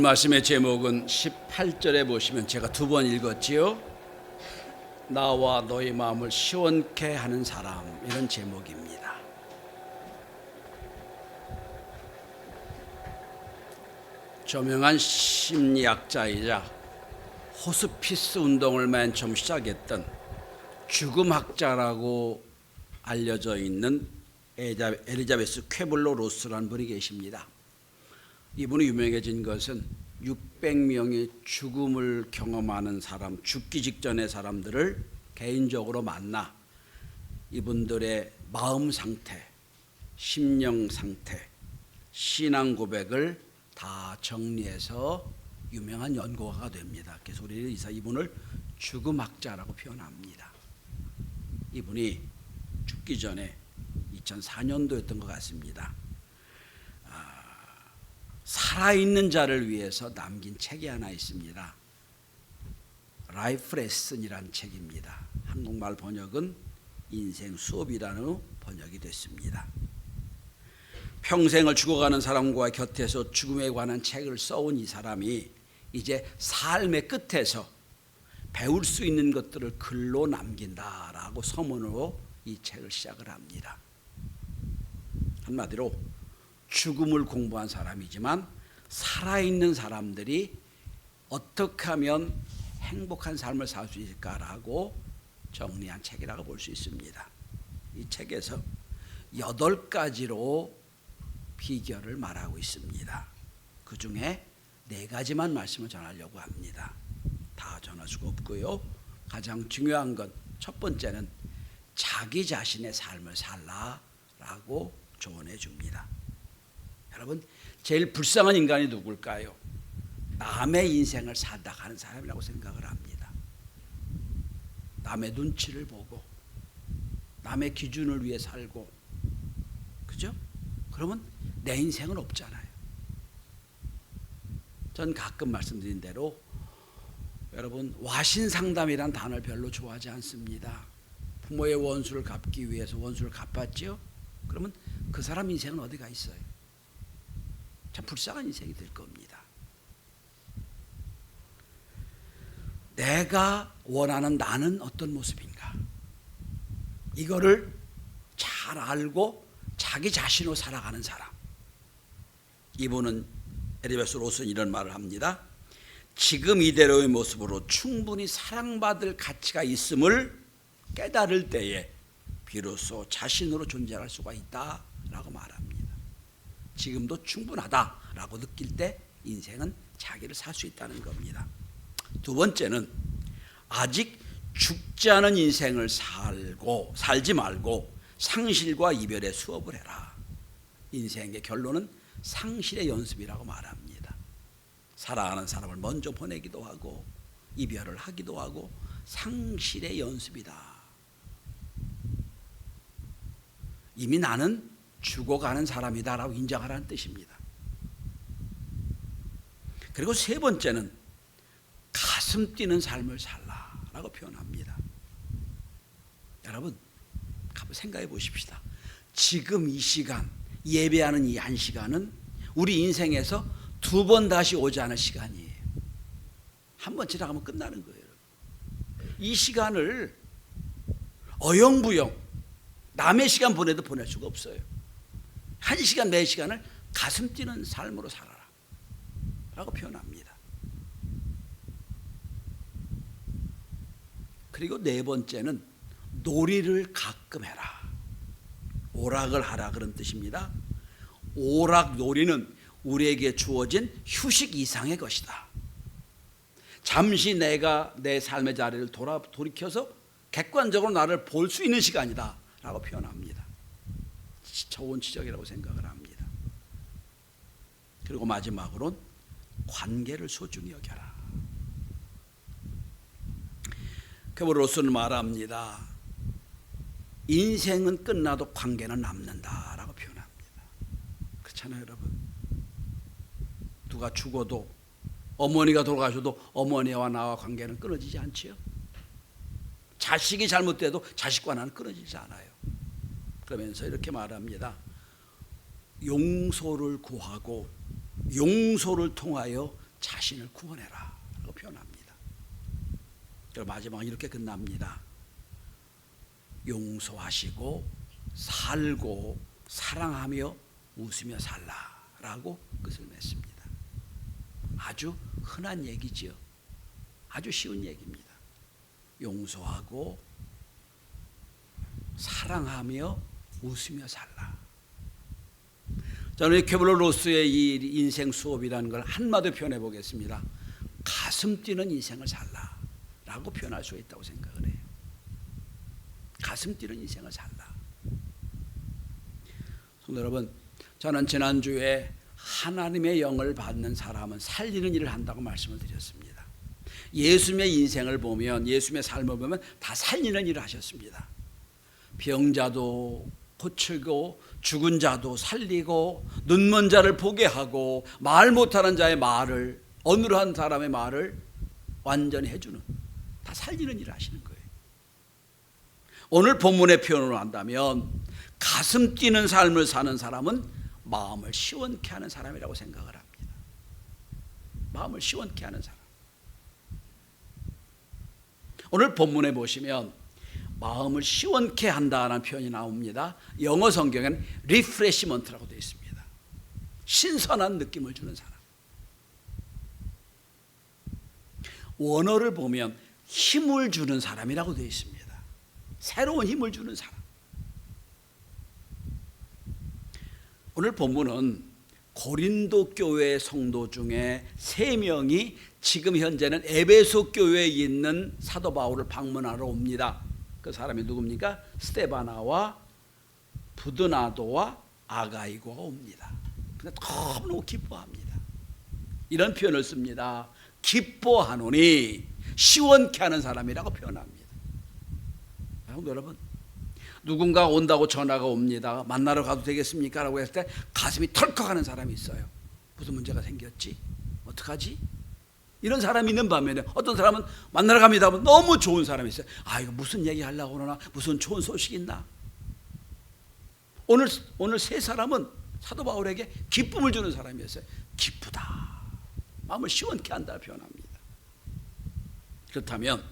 말씀의 제목은 18절에 보시면 제가 두 번 읽었지요. 나와 너의 마음을 시원케 하는 사람, 이런 제목입니다. 저명한 심리학자이자 호스피스 운동을 맨 처음 시작했던 죽음학자라고 알려져 있는 엘리자베스 쾌블로 로스라는 분이 계십니다. 이분이 유명해진 것은 600명의 죽음을 경험하는 사람, 죽기 직전의 사람들을 개인적으로 만나 이분들의 마음 상태, 심령 상태, 신앙 고백을 다 정리해서 유명한 연구가가 됩니다. 그래서 우리는 이분을 죽음학자라고 표현합니다. 이분이 죽기 전에 2004년도였던 것 같습니다. 살아있는 자를 위해서 남긴 책이 하나 있습니다. 라이프 레슨이라는 책입니다. 한국말 번역은 인생 수업이라는 번역이 됐습니다. 평생을 죽어가는 사람과 곁에서 죽음에 관한 책을 써온 이 사람이 이제 삶의 끝에서 배울 수 있는 것들을 글로 남긴다라고 서문으로 이 책을 시작을 합니다. 한마디로 죽음을 공부한 사람이지만 살아있는 사람들이 어떻게 하면 행복한 삶을 살 수 있을까라고 정리한 책이라고 볼 수 있습니다. 이 책에서 8가지로 비결을 말하고 있습니다. 그 중에 4가지만 말씀을 전하려고 합니다. 다 전할 수가 없고요. 가장 중요한 건 첫 번째는 자기 자신의 삶을 살라라고 조언해 줍니다. 여러분, 제일 불쌍한 인간이 누굴까요? 남의 인생을 살다 가는 사람이라고 생각을 합니다. 남의 눈치를 보고 남의 기준을 위해 살고, 그죠? 그러면 내 인생은 없잖아요. 전 가끔 말씀드린 대로 여러분, 와신상담이란 단어를 별로 좋아하지 않습니다. 부모의 원수를 갚기 위해서 원수를 갚았죠? 그러면 그 사람 인생은 어디가 있어요? 참 불쌍한 인생이 될 겁니다. 내가 원하는 나는 어떤 모습인가? 이거를 잘 알고 자기 자신으로 살아가는 사람. 이분은 엘리자베스 로스는 이런 말을 합니다. 지금 이대로의 모습으로 충분히 사랑받을 가치가 있음을 깨달을 때에 비로소 자신으로 존재할 수가 있다라고 말합니다. 지금도 충분하다라고 느낄 때 인생은 자기를 살 수 있다는 겁니다. 두 번째는 아직 죽지 않은 인생을 살지 말고 상실과 이별의 수업을 해라. 인생의 결론은 상실의 연습이라고 말합니다. 사랑하는 사람을 먼저 보내기도 하고 이별을 하기도 하고 상실의 연습이다. 이미 나는 죽어가는 사람이다라고 인정하라는 뜻입니다. 그리고 세 번째는 가슴 뛰는 삶을 살라라고 표현합니다. 여러분, 한번 생각해 보십시다. 지금 이 시간, 예배하는 이 한 시간은 우리 인생에서 2번 다시 오지 않을 시간이에요. 한 번 지나가면 끝나는 거예요. 이 시간을 어영부영 남의 시간 보내도 보낼 수가 없어요. 1시간, 4시간을 가슴 뛰는 삶으로 살아라 라고 표현합니다. 그리고 4번째는 놀이를 가끔 해라. 오락을 하라, 그런 뜻입니다. 오락, 놀이는 우리에게 주어진 휴식 이상의 것이다. 잠시 내가 내 삶의 자리를 돌이켜서 객관적으로 나를 볼 수 있는 시간이다 라고 표현합니다. 좋은 지적이라고 생각을 합니다. 그리고 마지막으로는 관계를 소중히 여겨라. 쾌블로 로스는 말합니다. 인생은 끝나도 관계는 남는다라고 표현합니다. 그렇잖아요, 여러분. 누가 죽어도, 어머니가 돌아가셔도 어머니와 나와 관계는 끊어지지 않지요. 자식이 잘못돼도 자식과 나는 끊어지지 않아요. 그러면서 이렇게 말합니다. 용서를 구하고 용서를 통하여 자신을 구원해라 라고 표현합니다. 그리고 마지막 이렇게 끝납니다. 용서하시고 살고 사랑하며 웃으며 살라라고 끝을 맺습니다. 아주 흔한 얘기지요. 아주 쉬운 얘기입니다. 용서하고 사랑하며 웃으며 살라. 저는 케블러 로스의 이 인생 수업이라는 걸 한마디로 표현해 보겠습니다. 가슴 뛰는 인생을 살라라고 표현할 수 있다고 생각을 해요. 가슴 뛰는 인생을 살라. 성도 여러분, 저는 지난주에 하나님의 영을 받는 사람은 살리는 일을 한다고 말씀을 드렸습니다. 예수님의 인생을 보면, 예수님의 삶을 보면 다 살리는 일을 하셨습니다. 병자도 고치고 죽은 자도 살리고 눈먼 자를 보게 하고 말 못하는 자의 말을, 어눌한 사람의 말을 완전히 해주는, 다 살리는 일을 하시는 거예요. 오늘 본문의 표현으로 한다면 가슴 뛰는 삶을 사는 사람은 마음을 시원케 하는 사람이라고 생각을 합니다. 마음을 시원케 하는 사람. 오늘 본문에 보시면 마음을 시원케 한다는 표현이 나옵니다. 영어 성경에는 refreshment라고 되어 있습니다. 신선한 느낌을 주는 사람. 원어를 보면 힘을 주는 사람이라고 되어 있습니다. 새로운 힘을 주는 사람. 오늘 본문은 고린도 교회 성도 중에 3명이 지금 현재는 에베소 교회에 있는 사도 바울을 방문하러 옵니다. 그 사람이 누굽니까? 스데바나와 부드나도와 아가이고가 옵니다. 근데 너무너무 기뻐합니다. 이런 표현을 씁니다. 기뻐하노니 시원케 하는 사람이라고 표현합니다. 여러분, 누군가 온다고 전화가 옵니다. 만나러 가도 되겠습니까? 라고 했을 때 가슴이 털컥하는 사람이 있어요. 무슨 문제가 생겼지? 어떡하지? 이런 사람이 있는 반면에 어떤 사람은 만나러 갑니다 하면 너무 좋은 사람이 있어요. 아, 이거 무슨 얘기 하려고 그러나? 무슨 좋은 소식 있나? 오늘 3사람은 사도 바울에게 기쁨을 주는 사람이었어요. 기쁘다. 마음을 시원케 한다 표현합니다. 그렇다면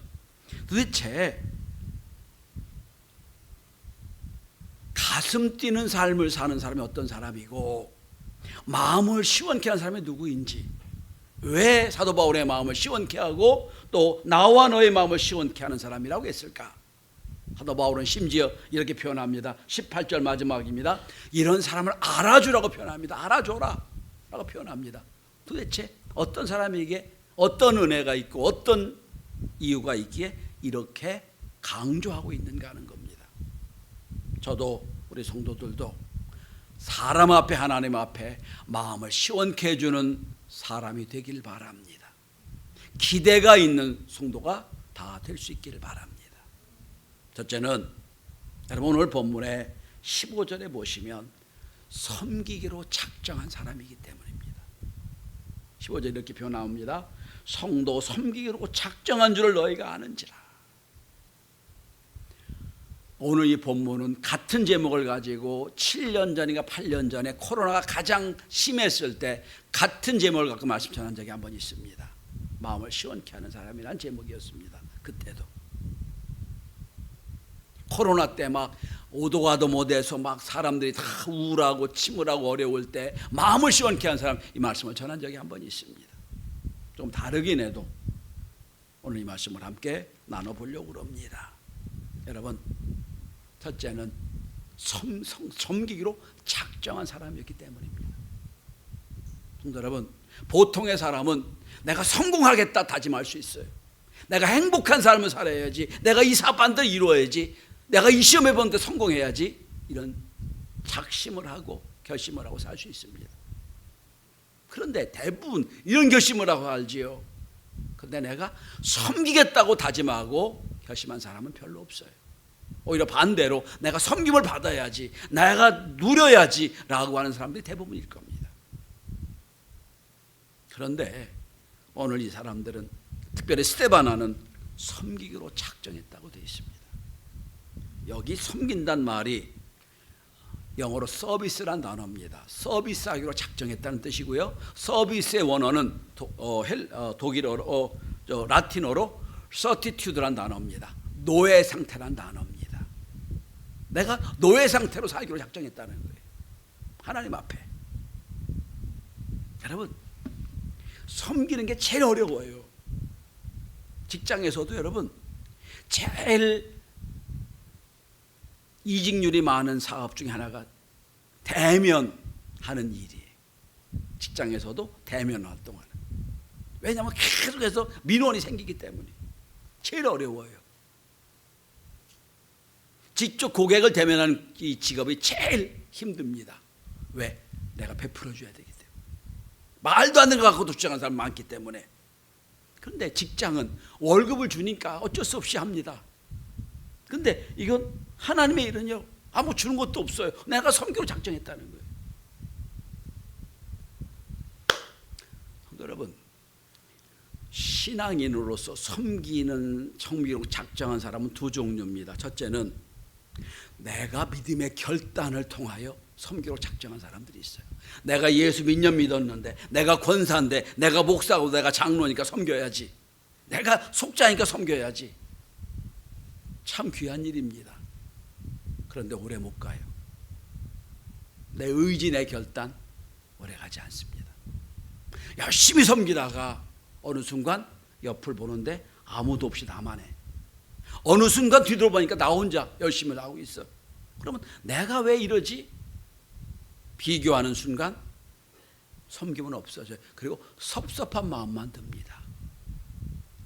도대체 가슴 뛰는 삶을 사는 사람이 어떤 사람이고 마음을 시원케 하는 사람이 누구인지, 왜 사도 바울의 마음을 시원케 하고 또 나와 너의 마음을 시원케 하는 사람이라고 했을까? 사도 바울은 심지어 이렇게 표현합니다. 18절 마지막입니다. 이런 사람을 알아주라고 표현합니다. 알아줘라 라고 표현합니다. 도대체 어떤 사람에게 어떤 은혜가 있고 어떤 이유가 있기에 이렇게 강조하고 있는가 하는 겁니다. 저도 우리 성도들도 사람 앞에, 하나님 앞에 마음을 시원케 해주는 사람이 되길 바랍니다. 기대가 있는 성도가 다 될 수 있기를 바랍니다. 첫째는 여러분 오늘 본문에 15절에 보시면 섬기기로 작정한 사람이기 때문입니다. 15절 이렇게 표현 나옵니다. 성도 섬기기로 작정한 줄을 너희가 아는지라. 오늘 이 본문은 같은 제목을 가지고 7년 전인가 8년 전에 코로나가 가장 심했을 때 같은 제목을 갖고 말씀 전한 적이 한 번 있습니다. 마음을 시원케 하는 사람이라는 제목이었습니다. 그때도 코로나 때 막 오도 가도 못해서 막 사람들이 다 우울하고 침울하고 어려울 때 마음을 시원케 하는 사람, 이 말씀을 전한 적이 한 번 있습니다. 좀 다르긴 해도 오늘 이 말씀을 함께 나눠보려고 합니다. 여러분, 첫째는 섬기기로 작정한 사람이었기 때문입니다. 여러분, 보통의 사람은 내가 성공하겠다 다짐할 수 있어요. 내가 행복한 삶을 살아야지, 내가 이 사업 반드시 이루어야지, 내가 이 시험에 보는데 성공해야지, 이런 작심을 하고 결심을 하고 살 수 있습니다. 그런데 대부분 이런 결심을 하고 살지요. 그런데 내가 섬기겠다고 다짐하고 결심한 사람은 별로 없어요. 오히려 반대로 내가 섬김을 받아야지, 내가 누려야지 라고 하는 사람들이 대부분일 겁니다. 그런데 오늘 이 사람들은, 특별히 스데바나는 섬기기로 작정했다고 되어 있습니다. 여기 섬긴다는 말이 영어로 서비스란 단어입니다. 서비스하기로 작정했다는 뜻이고요. 서비스의 원어는 독일어로 라틴어로 서티튜드란 단어입니다. 노예 상태란 단어입니다. 내가 노예 상태로 살기로 작정했다는 거예요. 하나님 앞에. 여러분, 섬기는 게 제일 어려워요. 직장에서도 여러분, 제일 이직률이 많은 사업 중에 하나가 대면하는 일이에요. 직장에서도 대면 활동하는. 왜냐하면 계속해서 민원이 생기기 때문에 제일 어려워요. 직접 고객을 대면하는 이 직업이 제일 힘듭니다. 왜? 내가 베풀어줘야 되기 때문에. 말도 안 되는 거 갖고도 주장하는 사람 많기 때문에. 그런데 직장은 월급을 주니까 어쩔 수 없이 합니다. 근데 이건 하나님의 일은요, 아무 주는 것도 없어요. 내가 섬기로 작정했다는 거예요. 여러분, 신앙인으로서 섬기로 작정한 사람은 두 종류입니다. 첫째는 내가 믿음의 결단을 통하여 섬기로 작정한 사람들이 있어요. 내가 예수 몇 년 믿었는데, 내가 권사인데, 내가 목사고 내가 장로니까 섬겨야지. 내가 속자니까 섬겨야지. 참 귀한 일입니다. 그런데 오래 못 가요. 내 의지, 내 결단 오래 가지 않습니다. 열심히 섬기다가 어느 순간 옆을 보는데 아무도 없이 나만 해. 어느 순간 뒤돌아보니까 나 혼자 열심히 하고 있어. 그러면 내가 왜 이러지? 비교하는 순간 섬김은 없어져요. 그리고 섭섭한 마음만 듭니다.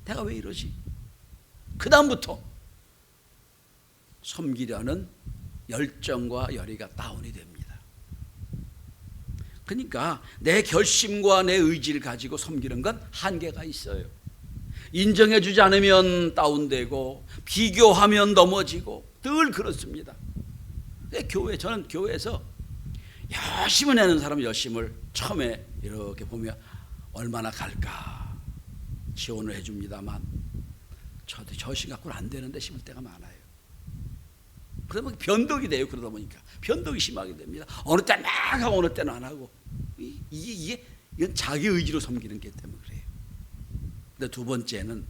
내가 왜 이러지? 그 다음부터 섬기려는 열정과 열의가 다운이 됩니다. 그러니까 내 결심과 내 의지를 가지고 섬기는 건 한계가 있어요. 인정해 주지 않으면 다운되고 비교하면 넘어지고 늘 그렇습니다. 저는 교회에서 열심히 내는 사람 열심을 처음에 이렇게 보면 얼마나 갈까 지원을 해줍니다만 저도 저신 갖고는 안 되는데 싶을 때가 많아요. 그러면 변덕이 돼요. 그러다 보니까 변덕이 심하게 됩니다. 어느 때 막 하고 어느 때는 안 하고. 이건 자기 의지로 섬기는 게 때문에 그래요. 근데 두 번째는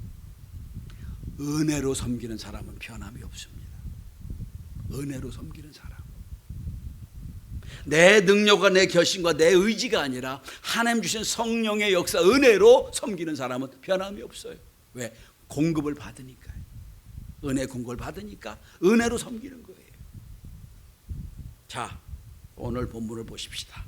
은혜로 섬기는 사람은 변함이 없습니다. 은혜로 섬기는 사람. 내 능력과 내 결심과 내 의지가 아니라 하나님 주신 성령의 역사, 은혜로 섬기는 사람은 변함이 없어요. 왜? 공급을 받으니까요. 은혜 공급을 받으니까 은혜로 섬기는 거예요. 자, 오늘 본문을 보십시다.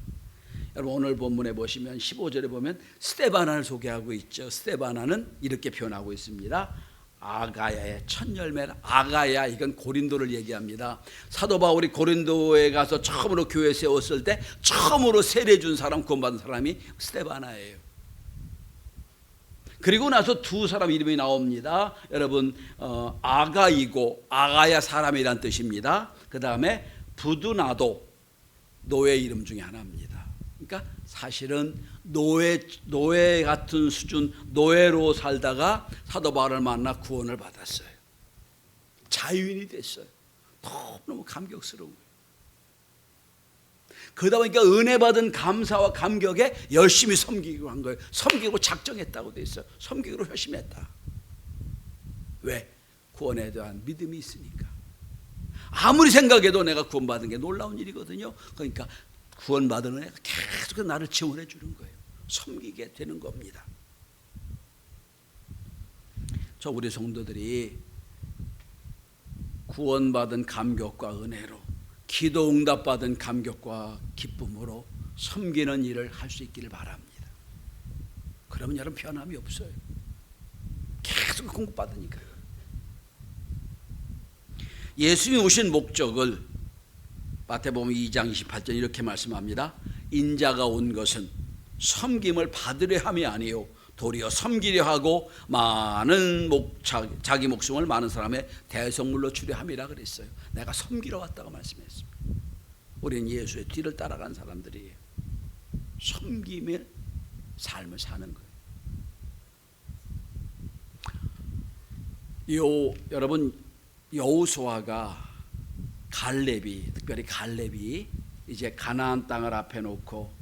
여러분, 오늘 본문에 보시면 15절에 보면 스데바나를 소개하고 있죠. 스데바나는 이렇게 표현하고 있습니다. 아가야의 첫 열매는 아가야, 이건 고린도를 얘기합니다. 사도 바울이 고린도에 가서 처음으로 교회 세웠을 때 처음으로 세례 준 사람, 구원받은 사람이 스데바나예요. 그리고 나서 두 사람 이름이 나옵니다. 여러분, 아가이고 아가야 사람이란 뜻입니다. 그 다음에 부두나도, 노예 이름 중에 하나입니다. 그러니까 사실은 노예 같은 수준, 노예로 살다가 사도 바울을 만나 구원을 받았어요. 자유인이 됐어요. 너무 감격스러운 거예요. 그러다 보니까 은혜 받은 감사와 감격에 열심히 섬기기로 한 거예요. 섬기고 작정했다고 돼 있어요. 섬기기로 열심히 했다. 왜? 구원에 대한 믿음이 있으니까. 아무리 생각해도 내가 구원받은 게 놀라운 일이거든요. 그러니까 구원받은 은혜가 계속 나를 지원해 주는 거예요. 섬기게 되는 겁니다. 저 우리 성도들이 구원받은 감격과 은혜로, 기도 응답받은 감격과 기쁨으로 섬기는 일을 할 수 있기를 바랍니다. 그러면 여러분 변함이 없어요. 계속 공급받으니까요. 예수님이 오신 목적을 마태복음 2장 28절 이렇게 말씀합니다. 인자가 온 것은 섬김을 받으려 함이 아니요 도리어 섬기려 하고 자기 목숨을 많은 사람의 대성물로 주려 함이라 그랬어요. 내가 섬기러 왔다고 말씀했습니다. 우리는 예수의 뒤를 따라간 사람들이에요. 섬김의 삶을 사는 거예요. 여러분, 여호수아가 갈렙이, 특별히 갈렙이 이제 가나안 땅을 앞에 놓고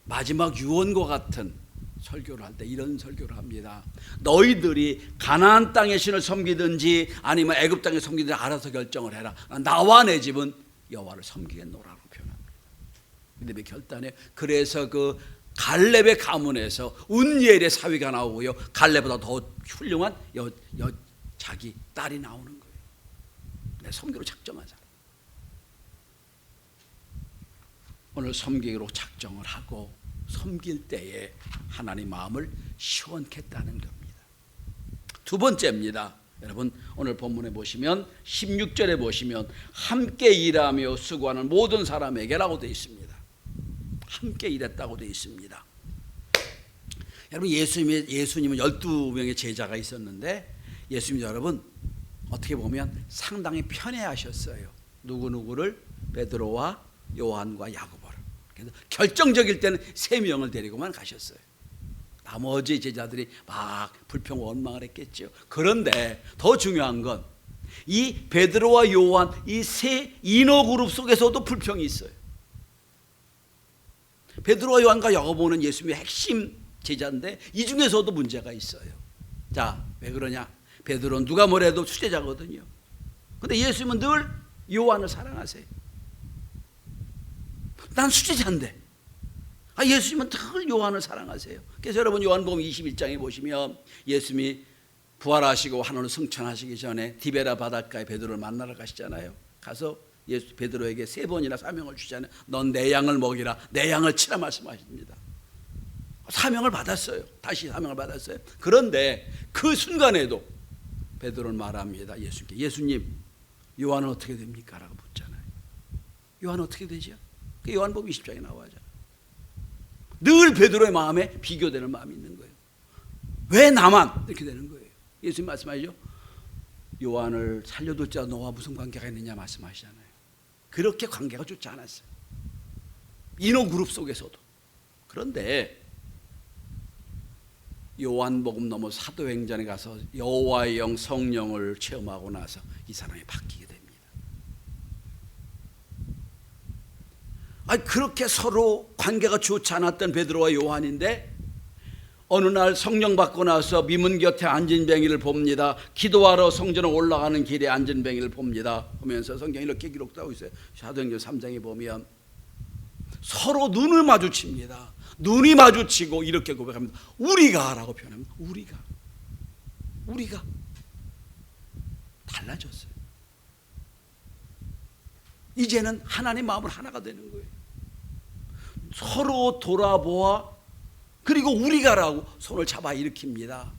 마지막 유언과 같은 설교를 할 때 이런 설교를 합니다. 너희들이 가나안 땅의 신을 섬기든지 아니면 애굽 땅에 섬기든지 알아서 결정을 해라. 나와 내 집은 여호와를 섬기겠노라고 표현합니다. 근데 결단에 그래서 그 갈렙의 가문에서 운니엘의 사위가 나오고요, 갈렙보다 더 훌륭한 자기 딸이 나오는 거예요. 내 섬기로 작정하자. 오늘 섬기기로 작정을 하고 섬길 때에 하나님 마음을 시원케 했다는 겁니다. 두 번째입니다. 여러분 오늘 본문에 보시면 16절에 보시면 함께 일하며 수고하는 모든 사람에게라고 되어 있습니다. 함께 일했다고 되어 있습니다. 여러분 예수님은 12명의 제자가 있었는데 예수님 여러분 어떻게 보면 상당히 편애하셨어요. 누구누구를? 베드로와 요한과 야고보를. 그래서 결정적일 때는 3명을 데리고만 가셨어요. 나머지 제자들이 막 불평 원망을 했겠죠. 그런데 더 중요한 건 이 베드로와 요한 이 세 인어 그룹 속에서도 불평이 있어요. 베드로와 요한과 야고보는 예수님의 핵심 제자인데 이 중에서도 문제가 있어요. 자, 왜 그러냐? 베드로는 누가 뭐래도 수제자거든요. 근데 예수님은 늘 요한을 사랑하세요. 난 수제자인데 예수님은 늘 요한을 사랑하세요. 그래서 여러분 요한복음 21장에 보시면 예수님이 부활하시고 하늘로 승천하시기 전에 디베라 바닷가에 베드로를 만나러 가시잖아요. 가서 베드로에게 3번이나 사명을 주잖아요. 넌 내 양을 먹이라, 내 양을 치라 말씀하십니다. 사명을 받았어요. 다시 사명을 받았어요. 그런데 그 순간에도 베드로는 말합니다. 예수님께, 예수님 요한은 어떻게 됩니까? 라고 묻잖아요. 요한은 어떻게 되죠? 그 요한복음 20장에 나와요. 늘 베드로의 마음에 비교되는 마음이 있는 거예요. 왜 나만? 이렇게 되는 거예요. 예수님 말씀하시죠. 요한을 살려둘 자 너와 무슨 관계가 있느냐 말씀하시잖아요. 그렇게 관계가 좋지 않았어요. 인호 그룹 속에서도. 그런데 요한복음 넘어 사도행전에 가서 여호와의 영 성령을 체험하고 나서 이 사람이 바뀌게 됩니다. 그렇게 서로 관계가 좋지 않았던 베드로와 요한인데 어느 날 성령 받고 나서 미문 곁에 앉은 뱅이를 봅니다. 기도하러 성전에 올라가는 길에 앉은 뱅이를 봅니다. 보면서 성경이 이렇게 기록되고 있어요. 사도행전 3장에 보면 서로 눈을 마주칩니다. 눈이 마주치고 이렇게 고백합니다. 우리가 라고 표현합니다. 우리가 달라졌어요. 이제는 하나님 마음을 하나가 되는 거예요. 서로 돌아보아 그리고 우리가라고 손을 잡아 일으킵니다.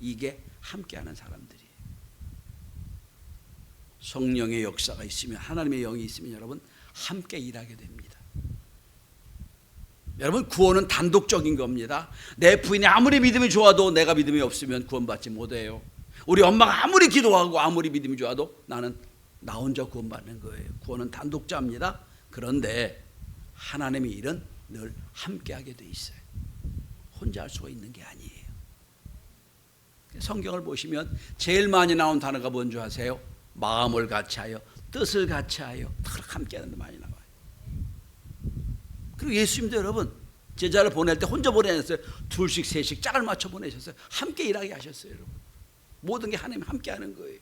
이게 함께하는 사람들이에요. 성령의 역사가 있으면, 하나님의 영이 있으면 여러분 함께 일하게 됩니다. 여러분 구원은 단독적인 겁니다. 내 부인이 아무리 믿음이 좋아도 내가 믿음이 없으면 구원받지 못해요. 우리 엄마가 아무리 기도하고 아무리 믿음이 좋아도 나는 나 혼자 구원받는 거예요. 구원은 단독자입니다. 그런데 하나님의 일은 늘 함께하게 돼 있어요. 혼자 할 수가 있는 게 아니에요. 성경을 보시면 제일 많이 나온 단어가 뭔지 아세요? 마음을 같이하여, 뜻을 같이하여, 함께하는 데 많이 나와요. 그리고 예수님도 여러분 제자를 보낼 때 혼자 보내셨어요. 2씩 3씩 짝을 맞춰 보내셨어요. 함께 일하게 하셨어요. 여러분 모든 게 하나님 함께하는 거예요.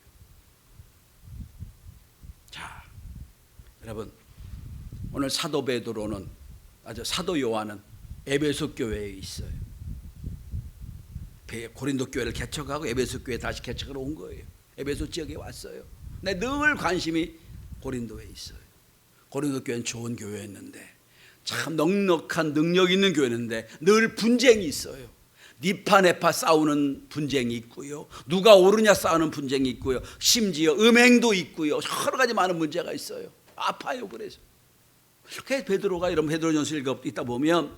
자, 여러분 오늘 사도 베드로는 사도 요한은 에베소 교회에 있어요. 고린도 교회를 개척하고 에베소 교회 다시 개척을 온 거예요. 에베소 지역에 왔어요. 근데 늘 관심이 고린도에 있어요. 고린도 교회는 좋은 교회였는데 참 넉넉한 능력 있는 교회인데 늘 분쟁이 있어요. 니파 네파 싸우는 분쟁이 있고요. 누가 옳으냐 싸우는 분쟁이 있고요. 심지어 음행도 있고요. 여러 가지 많은 문제가 있어요. 아파요. 그래서 베드로가 이런 베드로전서 읽다 보면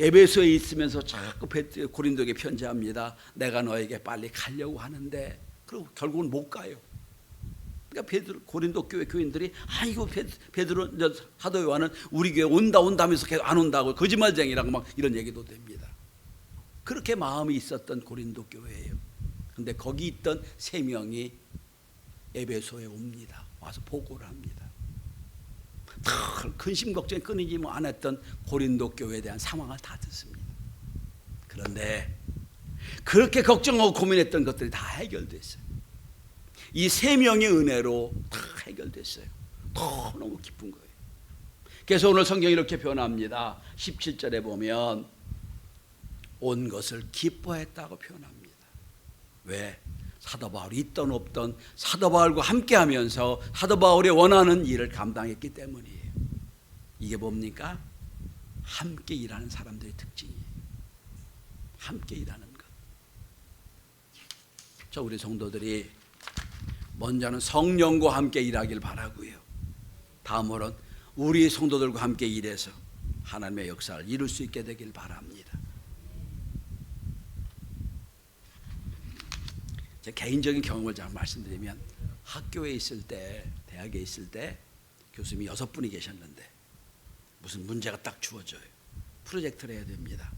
에베소에 있으면서 자꾸 고린도에게 편지합니다. 내가 너에게 빨리 가려고 하는데 그리고 결국은 못 가요. 그러니까 고린도 교회 교인들이 이거 베드로 사도 요한은 우리 교회 온다 하면서 계속 안 온다고 거짓말쟁이라고 막 이런 얘기도 됩니다. 그렇게 마음이 있었던 고린도 교회예요. 근데 거기 있던 3명이 에베소에 옵니다. 와서 보고를 합니다. 근심 걱정이 끊이지 안 했던 고린도 교회에 대한 상황을 다 듣습니다. 그런데 그렇게 걱정하고 고민했던 것들이 다 해결됐어요. 이 세 명의 은혜로 다 해결됐어요. 너무 기쁜 거예요. 그래서 오늘 성경이 이렇게 표현합니다. 17절에 보면 온 것을 기뻐했다고 표현합니다. 왜? 사도 바울이 있던 없던 사도 바울과 함께하면서 사도 바울이 원하는 일을 감당했기 때문이에요. 이게 뭡니까? 함께 일하는 사람들의 특징이에요. 함께 일하는 것. 저 우리 성도들이 먼저는 성령과 함께 일하길 바라고요. 다음으로는 우리 성도들과 함께 일해서 하나님의 역사를 이룰 수 있게 되길 바랍니다. 제 개인적인 경험을 잘 말씀드리면 학교에 있을 때, 대학에 있을 때 교수님이 6분이 계셨는데 무슨 문제가 딱 주어져요. 프로젝트를 해야 됩니다.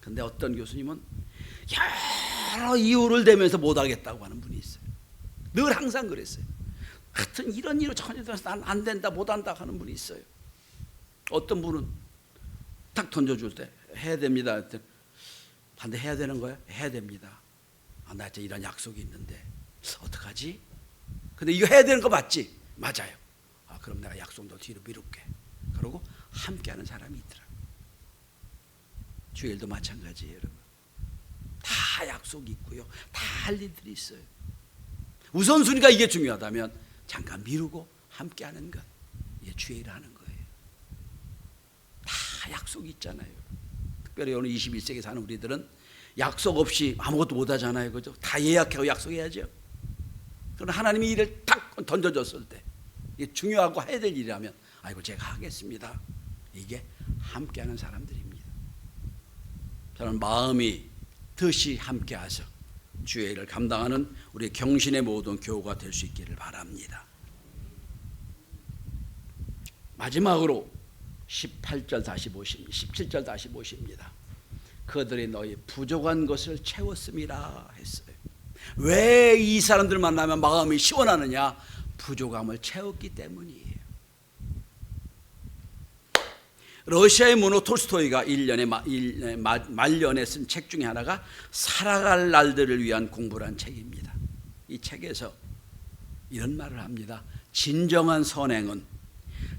근데 어떤 교수님은 여러 이유를 대면서 못하겠다고 하는 분이 있어요. 늘 항상 그랬어요. 하여튼 이런 이유 전혀 난 안 된다, 못한다 하는 분이 있어요. 어떤 분은 딱 던져줄 때 해야 됩니다. 반대 해야 되는 거야? 해야 됩니다. 나 이제 이런 약속이 있는데 어떡하지? 근데 이거 해야 되는 거 맞지? 맞아요. 그럼 내가 약속 너 뒤로 미룰게. 그러고 함께하는 사람이 있더라고요. 주일도 마찬가지예요, 여러분. 다 약속이 있고요. 다 할 일들이 있어요. 우선순위가 이게 중요하다면 잠깐 미루고 함께하는 것, 이게 주일을 하는 거예요. 다 약속이 있잖아요. 특별히 오늘 21세기 사는 우리들은 약속 없이 아무것도 못하잖아요. 그죠? 다 예약하고 약속해야죠. 그러나 하나님이 일을 탁 던져줬을 때 이게 중요하고 해야 될 일이라면 아이고 제가 하겠습니다. 이게 함께하는 사람들입니다. 저는 마음이 뜻이 함께하셔 주의 일을 감당하는 우리 경신의 모든 교우가 될 수 있기를 바랍니다. 마지막으로 18절 다시 보십니다. 17절 다시 보십니다. 그들이 너희 부족한 것을 채웠음이라 했어요. 왜 이 사람들 만나면 마음이 시원하느냐? 부족함을 채웠기 때문이에요. 러시아의 문호 톨스토이가 말년에 쓴 책 중에 하나가 살아갈 날들을 위한 공부란 책입니다. 이 책에서 이런 말을 합니다. 진정한 선행은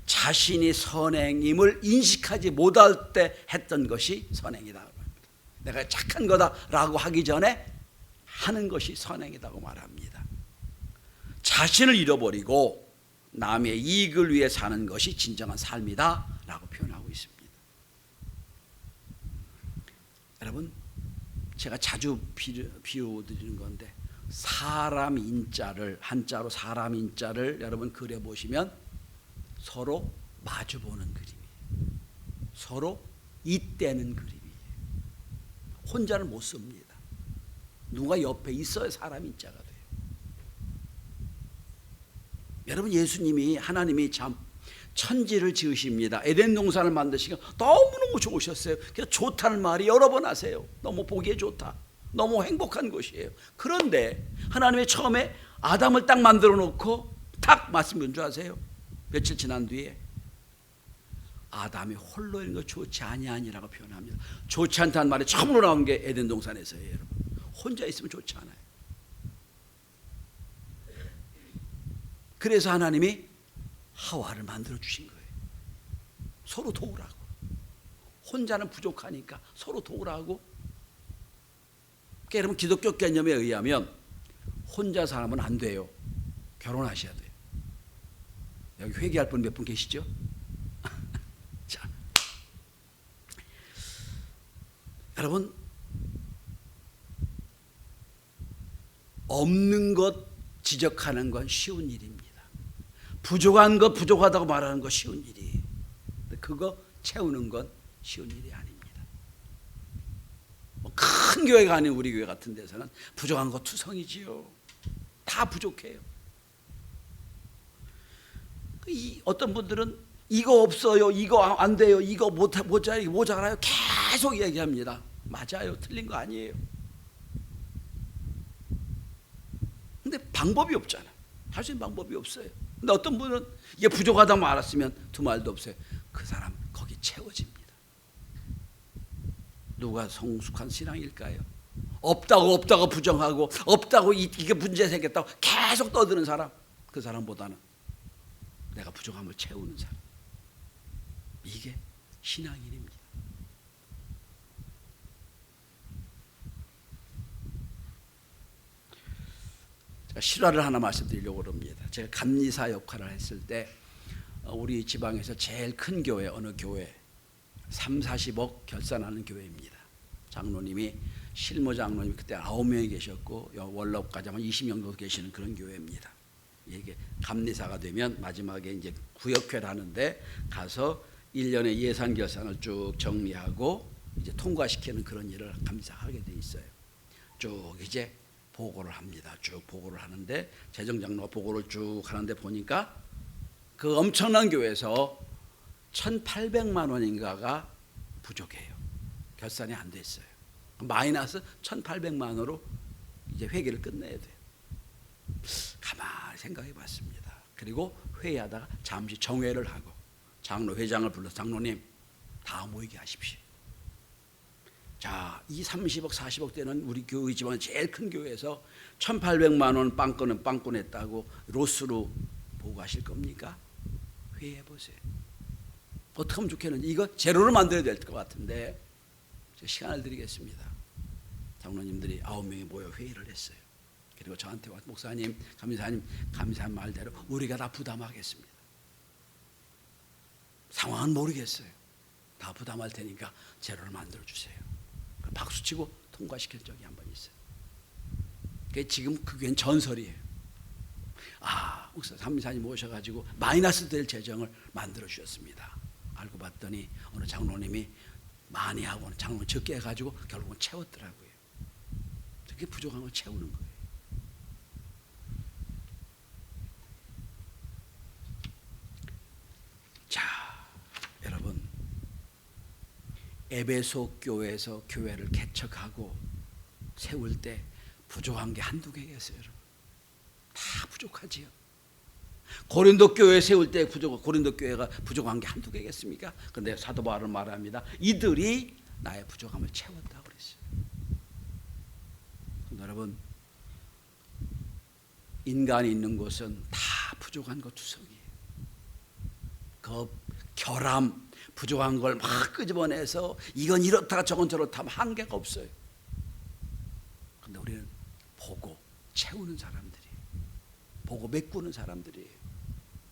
자신이 선행임을 인식하지 못할 때 했던 것이 선행이다. 내가 착한 거다라고 하기 전에 하는 것이 선행이라고 말합니다. 자신을 잃어버리고 남의 이익을 위해 사는 것이 진정한 삶이다 라고 표현하고 있습니다. 여러분, 제가 자주 비유드리는 건데 사람 인자를, 한자로 사람 인자를 여러분 그려보시면 서로 마주보는 그림이에요. 서로 잇대는 그림이에요. 혼자는 못 씁니다. 누가 옆에 있어야 사람 인자가 돼요. 여러분, 예수님이, 하나님이 참 천지를 지으십니다. 에덴 동산을 만드시고 너무너무 좋으셨어요. 그래서 좋다는 말이 여러 번 하세요. 너무 보기에 좋다. 너무 행복한 것이에요. 그런데 하나님이 처음에 아담을 딱 만들어 놓고 딱 말씀한 줄 아세요? 며칠 지난 뒤에 아담이 홀로 있는 거 좋지 아니하니라고 표현합니다. 좋지 않다는 말이 처음으로 나온 게 에덴 동산에서예요. 여러분, 혼자 있으면 좋지 않아요. 그래서 하나님이 하와를 만들어 주신 거예요. 서로 도우라고. 혼자는 부족하니까 서로 도우라고. 그러니까 여러분, 기독교 개념에 의하면 혼자 살면 안 돼요. 결혼하셔야 돼요. 여기 회개할 분 몇 분 계시죠? 자, 여러분, 없는 것 지적하는 건 쉬운 일입니다. 부족한 것 부족하다고 말하는 거 쉬운 일이에요. 그거 채우는 건 쉬운 일이 아닙니다. 큰 교회가 아닌 우리 교회 같은 데서는 부족한 거 투성이지요. 다 부족해요. 어떤 분들은 이거 없어요, 이거 안 돼요, 이거 모자라요 계속 얘기합니다. 맞아요. 틀린 거 아니에요. 근데 방법이 없잖아. 할 수 있는 방법이 없어요. 근데 어떤 분은 이게 부족하다고 알았으면 두 말도 없어요. 그 사람 거기 채워집니다. 누가 성숙한 신앙일까요? 없다고 부정하고 없다고 이게 문제 생겼다고 계속 떠드는 사람, 그 사람보다는 내가 부족함을 채우는 사람, 이게 신앙인입니다. 제가 실화를 하나 말씀드리려고 합니다. 제가 감리사 역할을 했을 때 우리 지방에서 제일 큰 교회, 어느 교회 3, 40억 결산하는 교회입니다. 장로님이, 실무 장로님이 그때 9명이 계셨고 원로까지 하면 20명 정도 계시는 그런 교회입니다. 이게 감리사가 되면 마지막에 이제 구역회를 하는데 가서 1년의 예산 결산을 쭉 정리하고 이제 통과시키는 그런 일을 감리사가 하게 돼 있어요. 쭉 이제 보고를 합니다. 쭉 보고를 하는데 재정장로가 보고를 쭉 하는데 보니까 그 엄청난 교회에서 1,800만 원인가가 부족해요. 결산이 안 됐어요. 마이너스 1,800만 원으로 이제 회계를 끝내야 돼요. 가만히 생각해 봤습니다. 그리고 회의하다가 잠시 정회를 하고 장로 회장을 불러서 장로님 다 모이게 하십시오. 자, 이 30억 40억 되는 우리 교회 지방의 제일 큰 교회에서 1,800만 원 빵 꺼냈다고 로스로 보고하실 겁니까? 회의해 보세요. 어떻게 하면 좋겠는지, 이거 제로로 만들어야 될 것 같은데 시간을 드리겠습니다. 장로님들이 9명이 모여 회의를 했어요. 그리고 저한테 와서 목사님, 감사님 말대로 우리가 다 부담하겠습니다. 상황은 모르겠어요. 다 부담할 테니까 제로를 만들어 주세요. 박수치고 통과시킨 적이 한 번 있어요. 지금 그게 전설이에요. 아, 목사 감사님 모셔가지고 마이너스 될 재정을 만들어 주셨습니다. 알고 봤더니 어느 장로님이 많이 하고 장로님 적게 해가지고 결국은 채웠더라고요. 그게 부족한 걸 채우는 거예요. 자, 여러분, 에베소 교회에서 교회를 개척하고 세울 때 부족한 게 한두 개겠어요, 여러분. 다 부족하지요. 고린도 교회 세울 때 고린도 교회가 부족한 게 한두 개겠습니까? 그런데 사도 바울은 말합니다. 이들이 나의 부족함을 채웠다고 그랬어요. 여러분, 인간이 있는 곳은 다 부족한 것 투성이에요. 그 결함, 부족한 걸 막 끄집어내서 이건 이렇다 저건 저렇다 하면 한계가 없어요. 그런데 우리는 보고 채우는 사람들이에요. 보고 메꾸는 사람들이에요.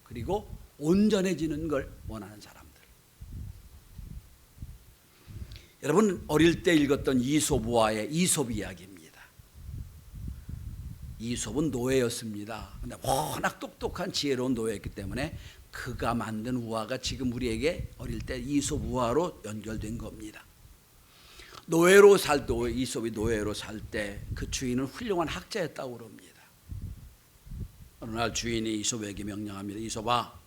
그리고 온전해지는 걸 원하는 사람들. 여러분, 어릴 때 읽었던 이솝우화의 이솝 이야기입니다. 이솝은 노예였습니다. 근데 워낙 똑똑한 지혜로운 노예였기 때문에 그가 만든 우화가 지금 우리에게 어릴 때 이솝 우화로 연결된 겁니다. 노예로 살 때, 이솝이 노예로 살 때 그 주인은 훌륭한 학자였다고 그럽니다. 어느 날 주인이 이솝에게 명령합니다. 이솝아,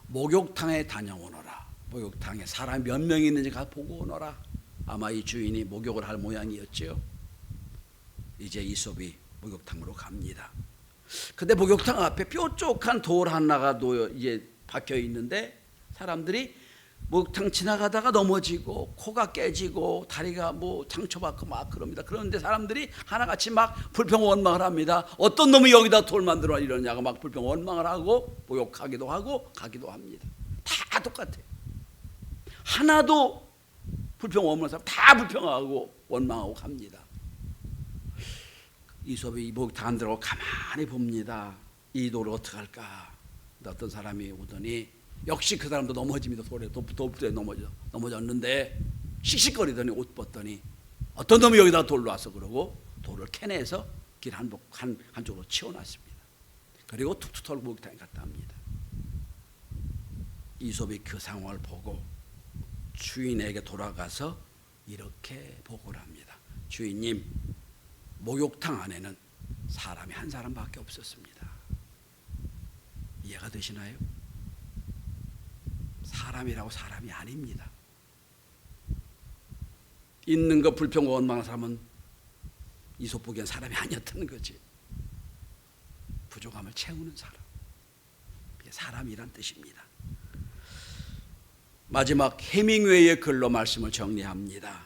목욕탕에 다녀오너라. 목욕탕에 사람이 몇 명이 있는지 가서 보고 오너라. 아마 이 주인이 목욕을 할 모양이었죠. 이제 이솝이 목욕탕으로 갑니다. 근데 목욕탕 앞에 뾰족한 돌 하나가 이제 박혀 있는데 사람들이 목욕탕 지나가다가 넘어지고 코가 깨지고 다리가 뭐 상처받고 막 그럽니다. 그런데 사람들이 하나같이 막 불평 원망을 합니다. 어떤 놈이 여기다 돌 만들어 이러냐고 막 불평 원망을 하고 목욕하기도 하고 가기도 합니다. 다 똑같아요. 하나도 불평 원망하는 사람 다 불평하고 원망하고 갑니다. 이솝이 목욕탕 안 들어가고 가만히 봅니다. 이 돌을 어떻게 할까? 어떤 사람이 오더니 역시 그 사람도 넘어집니다. 돌부터 넘어졌는데 씩씩거리더니 옷 벗더니 어떤 놈이 여기다 돌로 와서 그러고 돌을 캐내서 길 한쪽으로 치워놨습니다. 그리고 툭툭 털고 목욕탕에 갔다 합니다. 이솝이 그 상황을 보고 주인에게 돌아가서 이렇게 보고를 합니다. 주인님, 목욕탕 안에는 사람이 한 사람밖에 없었습니다. 이해가 되시나요? 사람이라고 사람이 아닙니다. 있는 거 불평 원망하는 사람은 이솝 보기엔 사람이 아니었다는 거지. 부족함을 채우는 사람. 그게 사람이란 뜻입니다. 마지막 해밍웨이의 글로 말씀을 정리합니다.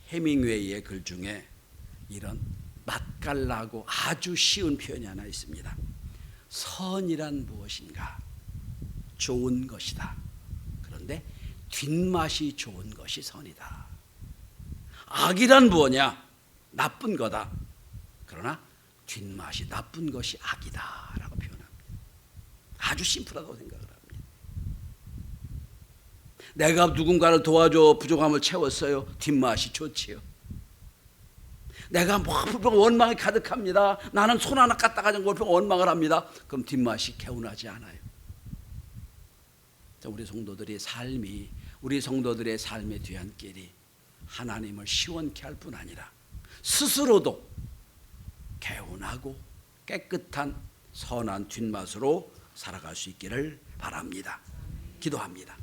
해밍웨이의 글 중에 이런 맛깔나고 아주 쉬운 표현이 하나 있습니다. 선이란 무엇인가? 좋은 것이다. 그런데 뒷맛이 좋은 것이 선이다. 악이란 뭐냐? 나쁜 거다. 그러나 뒷맛이 나쁜 것이 악이다 라고 표현합니다. 아주 심플하다고 생각을 합니다. 내가 누군가를 도와줘 부족함을 채웠어요. 뒷맛이 좋지요. 내가 원망이 가득합니다. 나는 손 하나 갖다가 원망을 합니다. 그럼 뒷맛이 개운하지 않아요. 우리 성도들의 삶의 뒤안길이 하나님을 시원케 할 뿐 아니라 스스로도 개운하고 깨끗한 선한 뒷맛으로 살아갈 수 있기를 바랍니다. 기도합니다.